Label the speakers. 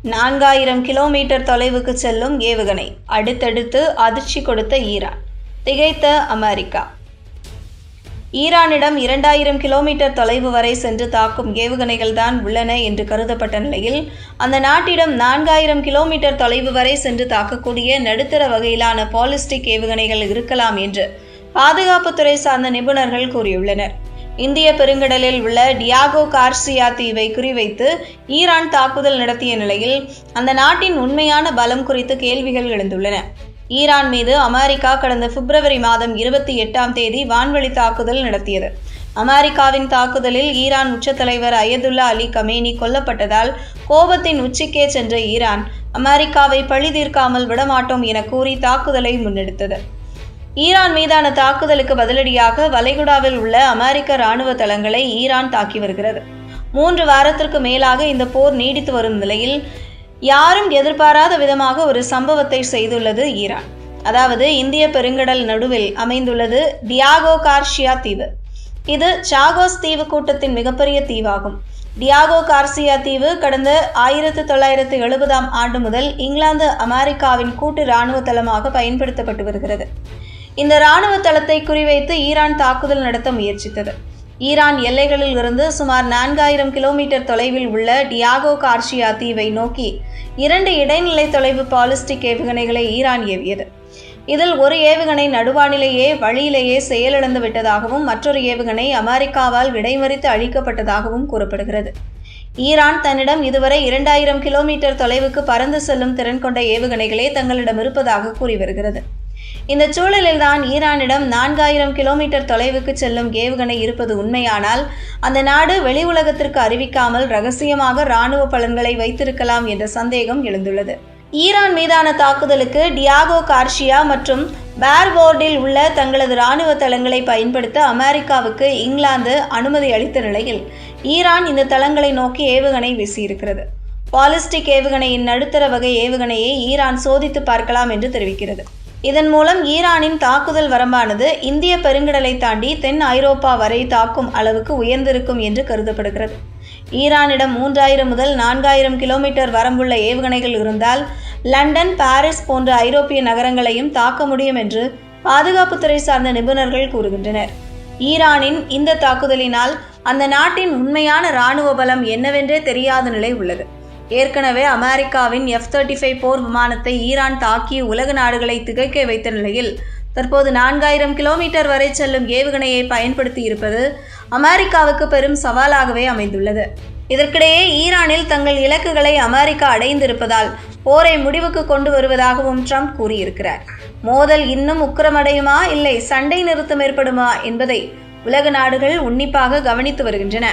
Speaker 1: 4000 kilometre தொலைவுக்கு செல்லும் ஏவுகணை. அடுத்தடுத்து அதிர்ச்சி கொடுத்த ஈரான், திகைத்த அமெரிக்கா. ஈரானிடம் 2000 கிலோமீட்டர் தொலைவு வரை சென்று தாக்கும் ஏவுகணைகள் தான் உள்ளன என்று கருதப்பட்ட நிலையில், அந்த நாட்டிடம் 4000 கிலோமீட்டர் தொலைவு வரை சென்று தாக்கக்கூடிய நடுத்தர வகையிலான பாலிஸ்டிக் ஏவுகணைகள் இருக்கலாம் என்று பாதுகாப்புத்துறை சார்ந்த நிபுணர்கள் கூறியுள்ளனர். இந்திய பெருங்கடலில் உள்ள டியாகோ கார்சியா தீவை குறிவைத்து ஈரான் தாக்குதல் நடத்திய நிலையில், அந்த நாட்டின் உண்மையான பலம் குறித்து கேள்விகள் எழுந்துள்ளன. ஈரான் மீது அமெரிக்கா கடந்த பிப்ரவரி மாதம் 28ஆம் தேதி வான்வழி தாக்குதல் நடத்தியது. அமெரிக்காவின் தாக்குதலில் ஈரான் உச்சத்தலைவர் அயதுல்லா அலி கமேனி கொல்லப்பட்டதால் கோபத்தின் உச்சிக்கே சென்ற ஈரான், அமெரிக்காவை பழி தீர்க்காமல் விடமாட்டோம் என கூறி தாக்குதலை முன்னெடுத்தது. ஈரான் மீதான தாக்குதலுக்கு பதிலடியாக வளைகுடாவில் உள்ள அமெரிக்க இராணுவ தளங்களை ஈரான் தாக்கி வருகிறது. 3 வாரத்திற்கு மேலாக இந்த போர் நீடித்து வரும் நிலையில், யாரும் எதிர்பாராத விதமாக ஒரு சம்பவத்தை செய்துள்ளது ஈரான். அதாவது, இந்திய பெருங்கடல் நடுவில் அமைந்துள்ளது டியாகோ கார்சியா தீவு. இது சாகோஸ் தீவு கூட்டத்தின் மிகப்பெரிய தீவாகும். டியாகோ கார்சியா தீவு கடந்த 1970ஆம் ஆண்டு முதல் இங்கிலாந்து அமெரிக்காவின் கூட்டு இராணுவ தளமாக பயன்படுத்தப்பட்டு வருகிறது. இந்த இராணுவ தளத்தை குறிவைத்து ஈரான் தாக்குதல் நடத்த முயற்சித்தது. ஈரான் எல்லைகளில் இருந்து சுமார் 4000 கிலோமீட்டர் தொலைவில் உள்ள டியாகோ கார்சியா தீவை நோக்கி 2 இடைநிலை தொலைவு பாலிஸ்டிக் ஏவுகணைகளை ஈரான் ஏவியது. இதில் ஒரு ஏவுகணை நடுவானிலேயே வழியிலேயே செயலிழந்து விட்டதாகவும், மற்றொரு ஏவுகணை அமெரிக்காவால் இடைமறித்து அழிக்கப்பட்டதாகவும் கூறப்படுகிறது. ஈரான் தன்னிடம் இதுவரை 2000 கிலோமீட்டர் தொலைவுக்கு பறந்து செல்லும் திறன் கொண்ட ஏவுகணைகளே தங்களிடம் இருப்பதாக கூறி வருகிறது. இந்த சூழலில்தான் ஈரானிடம் 4000 கிலோமீட்டர் தொலைவுக்கு செல்லும் ஏவுகணை இருப்பது உண்மையானால், அந்த நாடு வெளி உலகத்திற்கு அறிவிக்காமல் ரகசியமாக இராணுவ பலன்களை வைத்திருக்கலாம் என்ற சந்தேகம் எழுந்துள்ளது. ஈரான் மீதான தாக்குதலுக்கு டியாகோ கார்சியா மற்றும் பேர்வோர்டில் உள்ள தங்களது இராணுவ தளங்களை பயன்படுத்த அமெரிக்காவுக்கு இங்கிலாந்து அனுமதி அளித்த நிலையில், ஈரான் இந்த தளங்களை நோக்கி ஏவுகணை வீசியிருக்கிறது. பாலிஸ்டிக் ஏவுகணையின் நடுத்தர வகை ஏவுகணையை ஈரான் சோதித்து பார்க்கலாம் என்று தெரிவிக்கிறது. இதன் மூலம் ஈரானின் தாக்குதல் வரம்பானது இந்திய பெருங்கடலை தாண்டி தென் ஐரோப்பா வரை தாக்கும் அளவுக்கு உயர்ந்திருக்கும் என்று கருதப்படுகிறது. ஈரானிடம் 3000 முதல் 4000 கிலோமீட்டர் வரம்புள்ள ஏவுகணைகள் இருந்தால், லண்டன், பாரிஸ் போன்ற ஐரோப்பிய நகரங்களையும் தாக்க முடியும் என்று பாதுகாப்புத்துறை சார்ந்த நிபுணர்கள் கூறுகின்றனர். ஈரானின் இந்த தாக்குதலினால் அந்த நாட்டின் உண்மையான இராணுவ பலம் என்னவென்றே தெரியாத நிலை உள்ளது. ஏற்கனவே அமெரிக்காவின் F-35 போர் விமானத்தை ஈரான் தாக்கி உலக நாடுகளை திகைக்க வைத்த நிலையில், தற்போது 4000 கிலோமீட்டர் வரை செல்லும் ஏவுகணையை பயன்படுத்தி இருப்பது அமெரிக்காவுக்கு பெரும் சவாலாகவே அமைந்துள்ளது. இதற்கிடையே ஈரானில் தங்கள் இலக்குகளை அமெரிக்கா அடைந்திருப்பதால் போரை முடிவுக்கு கொண்டு வருவதாகவும் ட்ரம்ப் கூறியிருக்கிறார். மோதல் இன்னும் உக்கிரமடையுமா, இல்லை சண்டை நிறுத்தம் ஏற்படுமா என்பதை உலக நாடுகள் உன்னிப்பாக கவனித்து வருகின்றன.